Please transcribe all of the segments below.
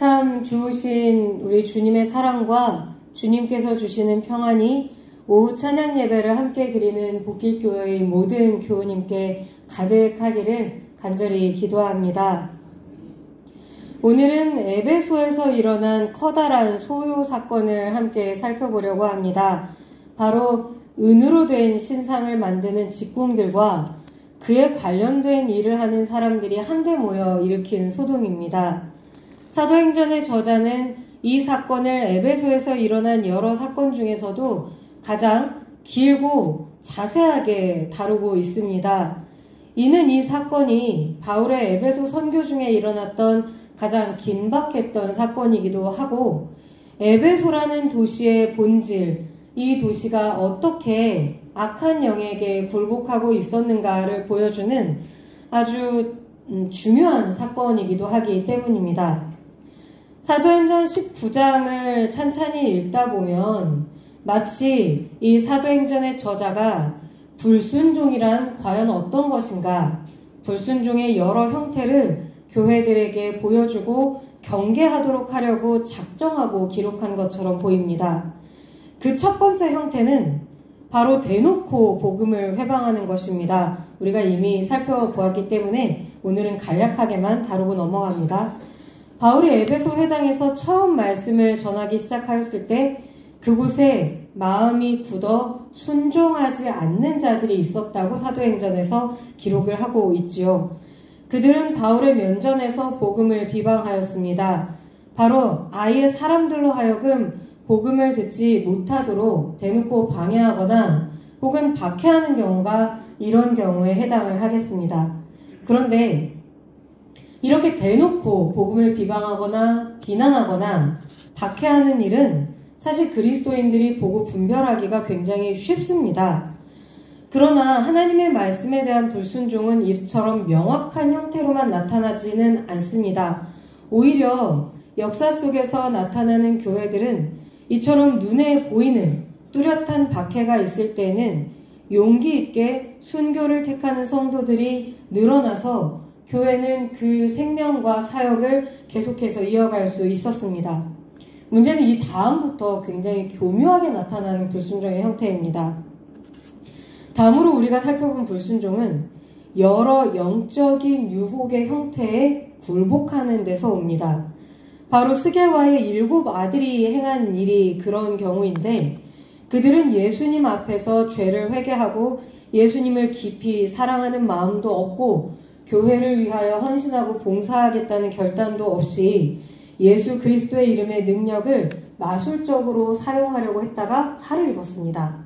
참 좋으신 우리 주님의 사랑과 주님께서 주시는 평안이 오후 찬양 예배를 함께 드리는 복길교회의 모든 교우님께 가득하기를 간절히 기도합니다. 오늘은 에베소에서 일어난 커다란 소요 사건을 함께 살펴보려고 합니다. 바로 은으로 된 신상을 만드는 직공들과 그에 관련된 일을 하는 사람들이 한데 모여 일으킨 소동입니다. 사도행전의 저자는 이 사건을 에베소에서 일어난 여러 사건 중에서도 가장 길고 자세하게 다루고 있습니다. 이는 이 사건이 바울의 에베소 선교 중에 일어났던 가장 긴박했던 사건이기도 하고, 에베소라는 도시의 본질, 이 도시가 어떻게 악한 영에게 굴복하고 있었는가를 보여주는 아주 중요한 사건이기도 하기 때문입니다. 사도행전 19장을 찬찬히 읽다 보면 마치 이 사도행전의 저자가 불순종이란 과연 어떤 것인가, 불순종의 여러 형태를 교회들에게 보여주고 경계하도록 하려고 작정하고 기록한 것처럼 보입니다. 그 첫 번째 형태는 바로 대놓고 복음을 회방하는 것입니다. 우리가 이미 살펴보았기 때문에 오늘은 간략하게만 다루고 넘어갑니다. 바울이 에베소 회당에서 처음 말씀을 전하기 시작하였을 때 그곳에 마음이 굳어 순종하지 않는 자들이 있었다고 사도행전에서 기록을 하고 있지요. 그들은 바울의 면전에서 복음을 비방하였습니다. 바로 아예 사람들로 하여금 복음을 듣지 못하도록 대놓고 방해하거나 혹은 박해하는 경우가 이런 경우에 해당을 하겠습니다. 그런데 이렇게 대놓고 복음을 비방하거나 비난하거나 박해하는 일은 사실 그리스도인들이 보고 분별하기가 굉장히 쉽습니다. 그러나 하나님의 말씀에 대한 불순종은 이처럼 명확한 형태로만 나타나지는 않습니다. 오히려 역사 속에서 나타나는 교회들은 이처럼 눈에 보이는 뚜렷한 박해가 있을 때는 용기 있게 순교를 택하는 성도들이 늘어나서 교회는 그 생명과 사역을 계속해서 이어갈 수 있었습니다. 문제는 이 다음부터 굉장히 교묘하게 나타나는 불순종의 형태입니다. 다음으로 우리가 살펴본 불순종은 여러 영적인 유혹의 형태에 굴복하는 데서 옵니다. 바로 스게와의 7 아들이 행한 일이 그런 경우인데, 그들은 예수님 앞에서 죄를 회개하고 예수님을 깊이 사랑하는 마음도 없고 교회를 위하여 헌신하고 봉사하겠다는 결단도 없이 예수 그리스도의 이름의 능력을 마술적으로 사용하려고 했다가 팔을 입었습니다.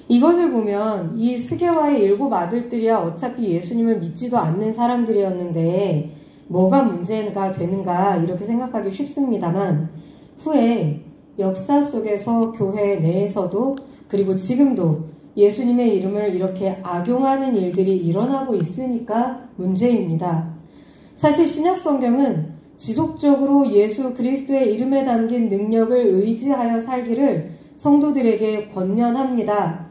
이것을 보면 이 스게와의 7 아들들이야 어차피 예수님을 믿지도 않는 사람들이었는데 뭐가 문제가 되는가 이렇게 생각하기 쉽습니다만, 후에 역사 속에서 교회 내에서도 그리고 지금도 예수님의 이름을 이렇게 악용하는 일들이 일어나고 있으니까 문제입니다. 사실 신약 성경은 지속적으로 예수 그리스도의 이름에 담긴 능력을 의지하여 살기를 성도들에게 권면합니다.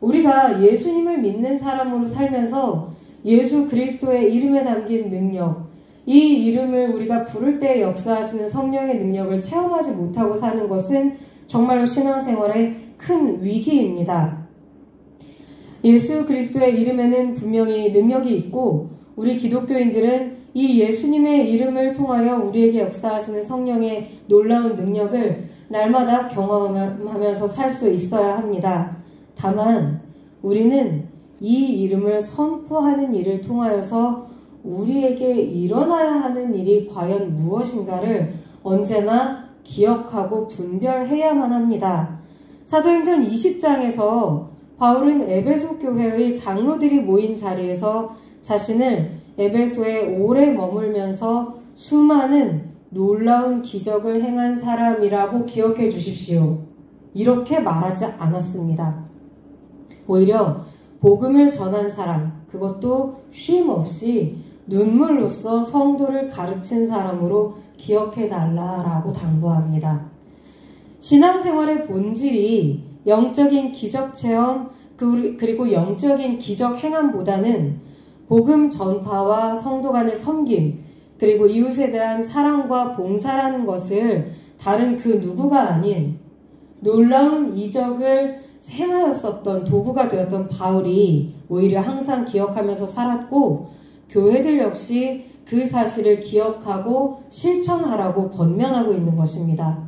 우리가 예수님을 믿는 사람으로 살면서 예수 그리스도의 이름에 담긴 능력, 이 이름을 우리가 부를 때 역사하시는 성령의 능력을 체험하지 못하고 사는 것은 정말로 신앙생활의 큰 위기입니다. 예수 그리스도의 이름에는 분명히 능력이 있고 우리 기독교인들은 이 예수님의 이름을 통하여 우리에게 역사하시는 성령의 놀라운 능력을 날마다 경험하면서 살 수 있어야 합니다. 다만 우리는 이 이름을 선포하는 일을 통하여서 우리에게 일어나야 하는 일이 과연 무엇인가를 언제나 기억하고 분별해야만 합니다. 사도행전 20장에서 바울은 에베소 교회의 장로들이 모인 자리에서 자신을 에베소에 오래 머물면서 수많은 놀라운 기적을 행한 사람이라고 기억해 주십시오. 이렇게 말하지 않았습니다. 오히려 복음을 전한 사람, 그것도 쉼 없이 눈물로써 성도를 가르친 사람으로 기억해달라라고 당부합니다. 신앙생활의 본질이 영적인 기적 체험 그리고 영적인 기적 행함보다는 복음 전파와 성도 간의 섬김, 그리고 이웃에 대한 사랑과 봉사라는 것을 다른 그 누구가 아닌 놀라운 이적을 행하였었던 도구가 되었던 바울이 오히려 항상 기억하면서 살았고, 교회들 역시 그 사실을 기억하고 실천하라고 권면하고 있는 것입니다.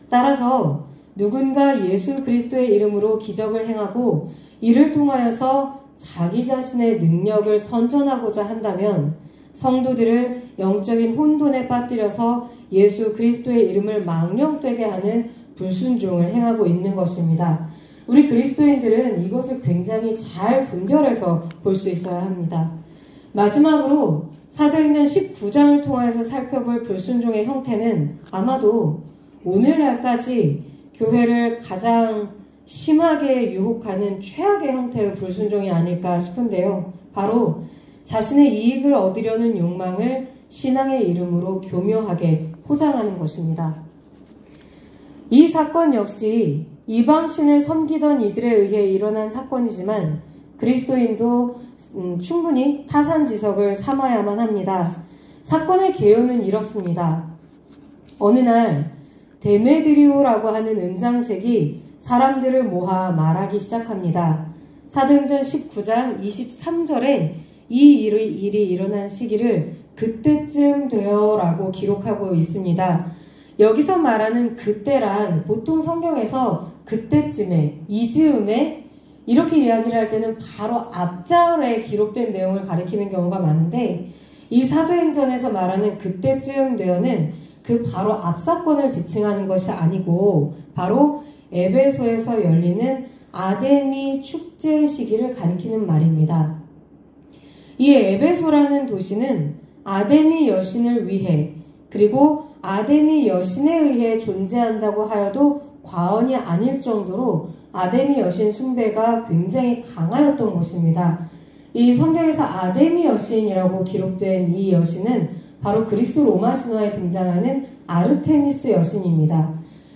따라서 누군가 예수 그리스도의 이름으로 기적을 행하고 이를 통하여서 자기 자신의 능력을 선전하고자 한다면 성도들을 영적인 혼돈에 빠뜨려서 예수 그리스도의 이름을 망령되게 하는 불순종을 행하고 있는 것입니다. 우리 그리스도인들은 이것을 굉장히 잘 분별해서 볼 수 있어야 합니다. 마지막으로 사도행전 19장을 통해서 살펴볼 불순종의 형태는 아마도 오늘날까지 교회를 가장 심하게 유혹하는 최악의 형태의 불순종이 아닐까 싶은데요. 바로 자신의 이익을 얻으려는 욕망을 신앙의 이름으로 교묘하게 포장하는 것입니다. 이 사건 역시 이방신을 섬기던 이들에 의해 일어난 사건이지만 그리스도인도 충분히 타산지석을 삼아야만 합니다. 사건의 개요는 이렇습니다. 어느 날 데메드리오라고 하는 은장색이 사람들을 모아 말하기 시작합니다. 사도행전 19장 23절에 이 일이 일어난 시기를 그때쯤 되어라고 기록하고 있습니다. 여기서 말하는 그때란 보통 성경에서 그때쯤에, 이즈음에 이렇게 이야기를 할 때는 바로 앞절에 기록된 내용을 가리키는 경우가 많은데, 이 사도행전에서 말하는 그때쯤 되어는 그 바로 앞 사건을 지칭하는 것이 아니고 바로 에베소에서 열리는 아데미 축제 시기를 가리키는 말입니다. 이 에베소라는 도시는 아데미 여신을 위해, 그리고 아데미 여신에 의해 존재한다고 하여도 과언이 아닐 정도로 아데미 여신 숭배가 굉장히 강하였던 곳입니다. 이 성경에서 아데미 여신이라고 기록된 이 여신은 바로 그리스 로마 신화에 등장하는 아르테미스 여신입니다.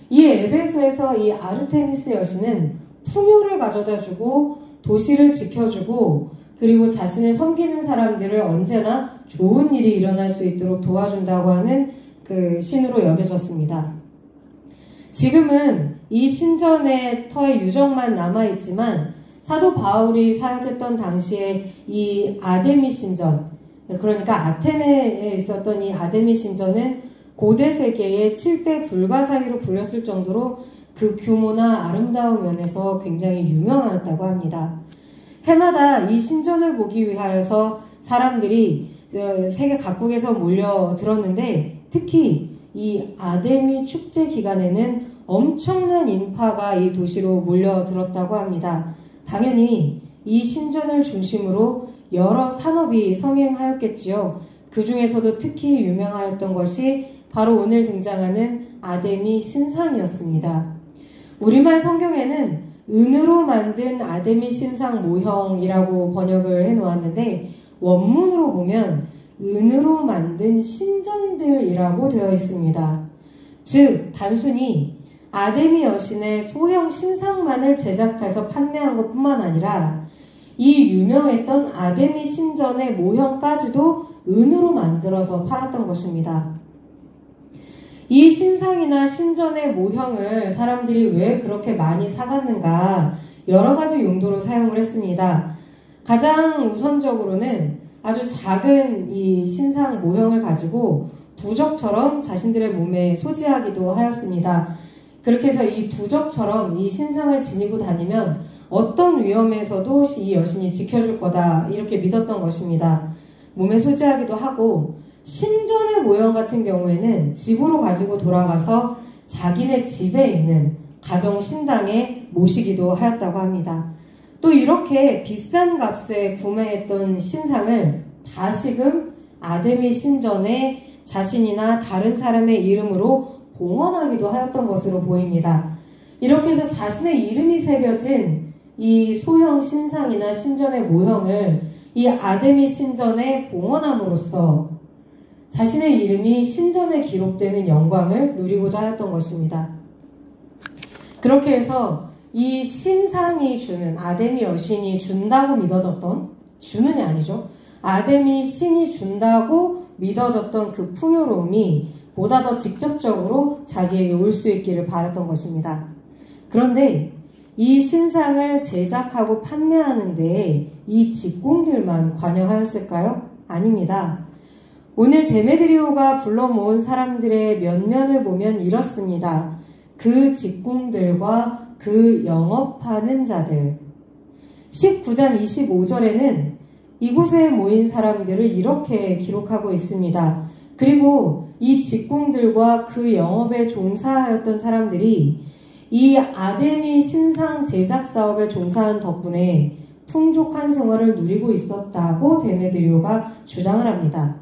이 에베소에서 이 아르테미스 여신은 풍요를 가져다주고 도시를 지켜주고 그리고 자신을 섬기는 사람들을 언제나 좋은 일이 일어날 수 있도록 도와준다고 하는 그 신으로 여겨졌습니다. 지금은 이 신전의 터의 유적만 남아있지만 사도 바울이 사역했던 당시에 이 아데미 신전, 그러니까 아테네에 있었던 이 아데미 신전은 고대 세계의 7대 불가사리로 불렸을 정도로 그 규모나 아름다운 면에서 굉장히 유명하였다고 합니다. 해마다 이 신전을 보기 위하여서 사람들이 세계 각국에서 몰려들었는데 특히 이 아데미 축제 기간에는 엄청난 인파가 이 도시로 몰려들었다고 합니다. 당연히 이 신전을 중심으로 여러 산업이 성행하였겠지요. 그 중에서도 특히 유명하였던 것이 바로 오늘 등장하는 아데미 신상이었습니다. 우리말 성경에는 은으로 만든 아데미 신상 모형이라고 번역을 해놓았는데 원문으로 보면 은으로 만든 신전들이라고 되어 있습니다. 즉 단순히 아데미 여신의 소형 신상만을 제작해서 판매한 것뿐만 아니라 이 유명했던 아데미 신전의 모형까지도 은으로 만들어서 팔았던 것입니다. 이 신상이나 신전의 모형을 사람들이 왜 그렇게 많이 사갔는가 여러 가지 용도로 사용을 했습니다. 가장 우선적으로는 아주 작은 이 신상 모형을 가지고 부적처럼 자신들의 몸에 소지하기도 하였습니다. 그렇게 해서 이 부적처럼 이 신상을 지니고 다니면 어떤 위험에서도 이 여신이 지켜줄 거다 이렇게 믿었던 것입니다. 몸에 소지하기도 하고 신전의 모형 같은 경우에는 집으로 가지고 돌아가서 자기네 집에 있는 가정 신당에 모시기도 하였다고 합니다. 또 이렇게 비싼 값에 구매했던 신상을 다시금 아데미 신전에 자신이나 다른 사람의 이름으로 봉헌하기도 하였던 것으로 보입니다. 이렇게 해서 자신의 이름이 새겨진 이 소형 신상이나 신전의 모형을 이 아데미 신전에 봉헌함으로써 자신의 이름이 신전에 기록되는 영광을 누리고자 하였던 것입니다. 그렇게 해서 이 신상이 주는 아데미 여신이 준다고 믿어졌던, 주는이 아니죠. 아데미 신이 준다고 믿어졌던 그 풍요로움이 보다 더 직접적으로 자기에게 올 수 있기를 바랐던 것입니다. 그런데 이 신상을 제작하고 판매하는 데에 이 직공들만 관여하였을까요? 아닙니다. 오늘 데메드리오가 불러 모은 사람들의 면면을 보면 이렇습니다. 그 직공들과 그 영업하는 자들. 19장 25절에는 이곳에 모인 사람들을 이렇게 기록하고 있습니다. 그리고 이 직공들과 그 영업에 종사하였던 사람들이 이 아데미 신상 제작 사업에 종사한 덕분에 풍족한 생활을 누리고 있었다고 데메드리오가 주장을 합니다.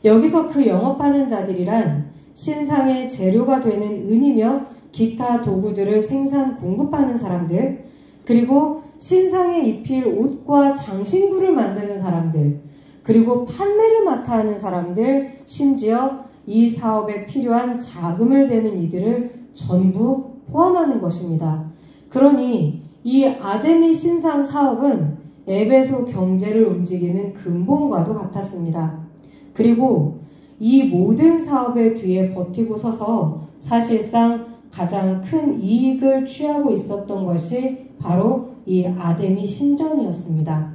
여기서 그 영업하는 자들이란 신상의 재료가 되는 은이며 기타 도구들을 생산 공급하는 사람들, 그리고 신상에 입힐 옷과 장신구를 만드는 사람들, 그리고 판매를 맡아 하는 사람들, 심지어 이 사업에 필요한 자금을 대는 이들을 전부 포함하는 것입니다. 그러니 이 아데미 신상 사업은 에베소 경제를 움직이는 근본과도 같았습니다. 그리고 이 모든 사업의 뒤에 버티고 서서 사실상 가장 큰 이익을 취하고 있었던 것이 바로 이 아데미 신전이었습니다.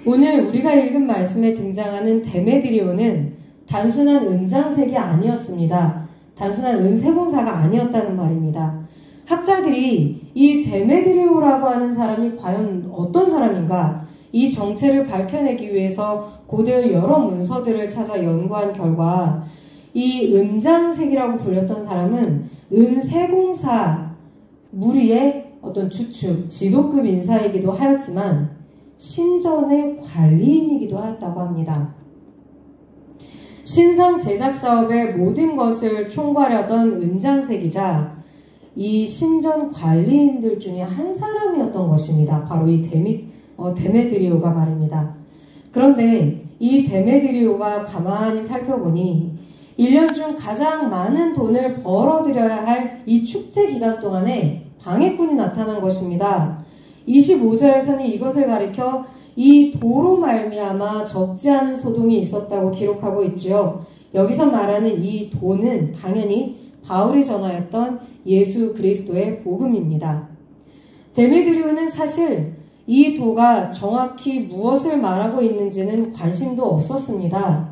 오늘 우리가 읽은 말씀에 등장하는 데메드리오는 단순한 은장색이 아니었습니다. 단순한 은세공사가 아니었다는 말입니다. 학자들이 이 데메드리오라고 하는 사람이 과연 어떤 사람인가, 이 정체를 밝혀내기 위해서 고대의 여러 문서들을 찾아 연구한 결과 이 은장색이라고 불렸던 사람은 은세공사 무리의 어떤 주축, 지도급 인사이기도 하였지만 신전의 관리인이기도 하였다고 합니다. 신상 제작 사업의 모든 것을 총괄하던 은장색이자 이 신전 관리인들 중에 한 사람이었던 것입니다. 바로 이 데메드리오가 말입니다. 그런데 이 데메드리오가 가만히 살펴보니 1년 중 가장 많은 돈을 벌어들여야 할 이 축제 기간 동안에 방해꾼이 나타난 것입니다. 25절에서는 이것을 가리켜 이 도로 말미암아 적지 않은 소동이 있었다고 기록하고 있죠. 여기서 말하는 이 도는 당연히 바울이 전하였던 예수 그리스도의 복음입니다. 데메드리오는 사실 이 도가 정확히 무엇을 말하고 있는지는 관심도 없었습니다.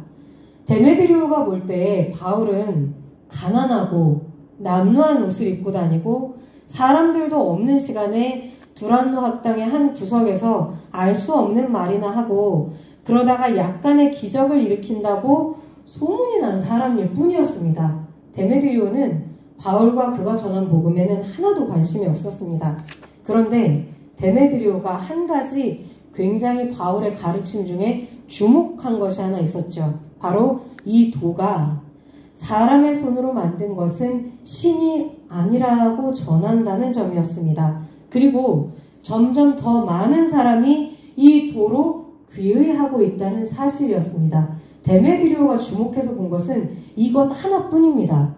데메드리오가 볼 때 바울은 가난하고 남루한 옷을 입고 다니고 사람들도 없는 시간에 두란노 학당의 한 구석에서 알 수 없는 말이나 하고 그러다가 약간의 기적을 일으킨다고 소문이 난 사람일 뿐이었습니다. 데메드리오는 바울과 그가 전한 복음에는 하나도 관심이 없었습니다. 그런데 데메드리오가 한 가지 굉장히 바울의 가르침 중에 주목한 것이 하나 있었죠. 바로 이 도가 사람의 손으로 만든 것은 신이 아니라고 전한다는 점이었습니다. 그리고 점점 더 많은 사람이 이 도로 귀의하고 있다는 사실이었습니다. 데메드리오가 주목해서 본 것은 이것 하나뿐입니다.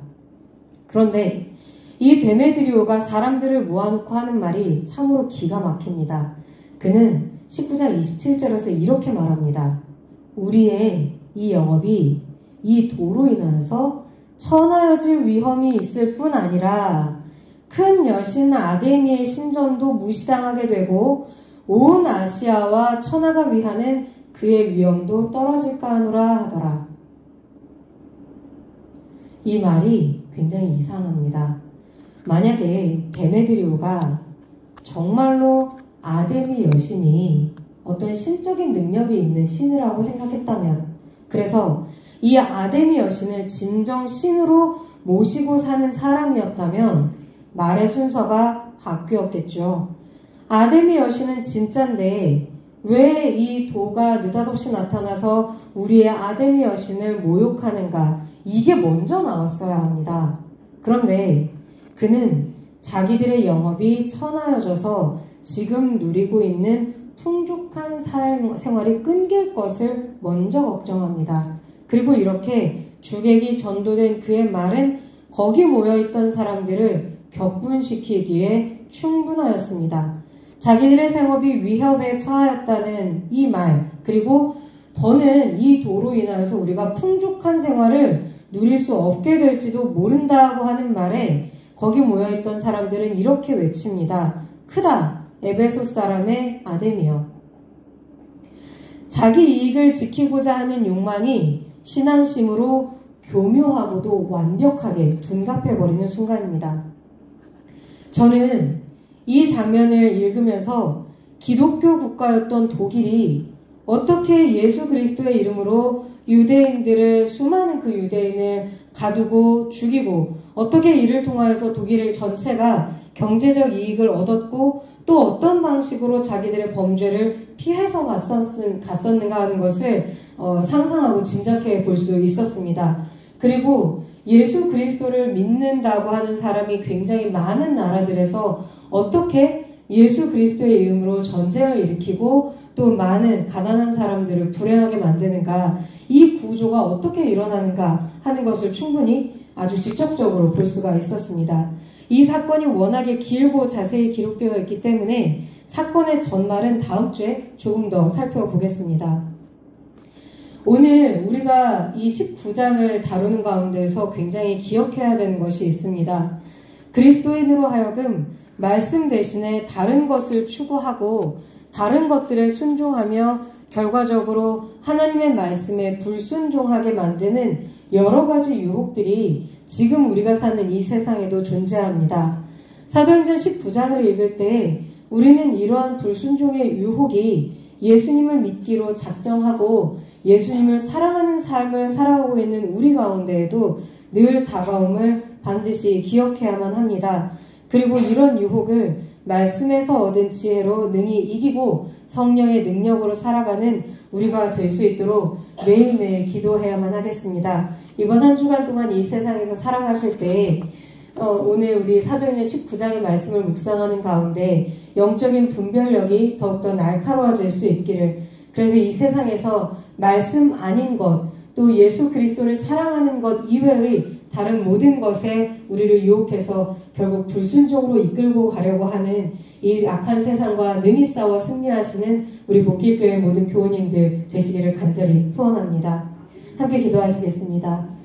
그런데 이 데메드리오가 사람들을 모아놓고 하는 말이 참으로 기가 막힙니다. 그는 19장 27절에서 이렇게 말합니다. 우리의 이 영업이 이 도로 인하여서 천하여질 위험이 있을 뿐 아니라 큰 여신 아데미의 신전도 무시당하게 되고 온 아시아와 천하가 위하는 그의 위엄도 떨어질까 하노라 하더라. 이 말이 굉장히 이상합니다. 만약에 데메드리오가 정말로 아데미 여신이 어떤 신적인 능력이 있는 신이라고 생각했다면, 그래서 이 아데미 여신을 진정 신으로 모시고 사는 사람이었다면 말의 순서가 바뀌었겠죠. 아데미 여신은 진짠데 왜 이 도가 느닷없이 나타나서 우리의 아데미 여신을 모욕하는가, 이게 먼저 나왔어야 합니다. 그런데 그는 자기들의 영업이 천하여져서 지금 누리고 있는 풍족한 생활이 끊길 것을 먼저 걱정합니다. 그리고 이렇게 주객이 전도된 그의 말은 거기 모여있던 사람들을 격분시키기에 충분하였습니다. 자기들의 생업이 위협에 처하였다는 이 말, 그리고 더는 이 도로 인하여서 우리가 풍족한 생활을 누릴 수 없게 될지도 모른다고 하는 말에 거기 모여있던 사람들은 이렇게 외칩니다. 크다! 에베소 사람의 아뎀이여. 자기 이익을 지키고자 하는 욕망이 신앙심으로 교묘하고도 완벽하게 둔갑해버리는 순간입니다. 저는 이 장면을 읽으면서 기독교 국가였던 독일이 어떻게 예수 그리스도의 이름으로 유대인들을, 수많은 그 유대인을 가두고 죽이고, 어떻게 이를 통하여서 독일 전체가 경제적 이익을 얻었고 또 어떤 방식으로 자기들의 범죄를 피해서 갔었는가 하는 것을 상상하고 짐작해 볼 수 있었습니다. 그리고 예수 그리스도를 믿는다고 하는 사람이 굉장히 많은 나라들에서 어떻게 예수 그리스도의 이름으로 전쟁을 일으키고 또 많은 가난한 사람들을 불행하게 만드는가, 이 구조가 어떻게 일어나는가 하는 것을 충분히 아주 직접적으로 볼 수가 있었습니다. 이 사건이 워낙에 길고 자세히 기록되어 있기 때문에 사건의 전말은 다음 주에 조금 더 살펴보겠습니다. 오늘 우리가 이 19장을 다루는 가운데서 굉장히 기억해야 되는 것이 있습니다. 그리스도인으로 하여금 말씀 대신에 다른 것을 추구하고 다른 것들에 순종하며 결과적으로 하나님의 말씀에 불순종하게 만드는 여러 가지 유혹들이 지금 우리가 사는 이 세상에도 존재합니다. 사도행전 19장을 읽을 때 우리는 이러한 불순종의 유혹이 예수님을 믿기로 작정하고 예수님을 사랑하는 삶을 살아가고 있는 우리 가운데에도 늘 다가옴을 반드시 기억해야만 합니다. 그리고 이런 유혹을 말씀에서 얻은 지혜로 능히 이기고 성령의 능력으로 살아가는 우리가 될 수 있도록 매일매일 기도해야만 하겠습니다. 이번 한 주간 동안 이 세상에서 살아가실 때 오늘 우리 사도행전 19장의 말씀을 묵상하는 가운데 영적인 분별력이 더욱더 날카로워질 수 있기를, 그래서 이 세상에서 말씀 아닌 것, 또 예수 그리스도를 사랑하는 것 이외의 다른 모든 것에 우리를 유혹해서 결국 불순종으로 이끌고 가려고 하는 이 악한 세상과 능히 싸워 승리하시는 우리 복길교회 모든 교우님들 되시기를 간절히 소원합니다. 함께 기도하시겠습니다.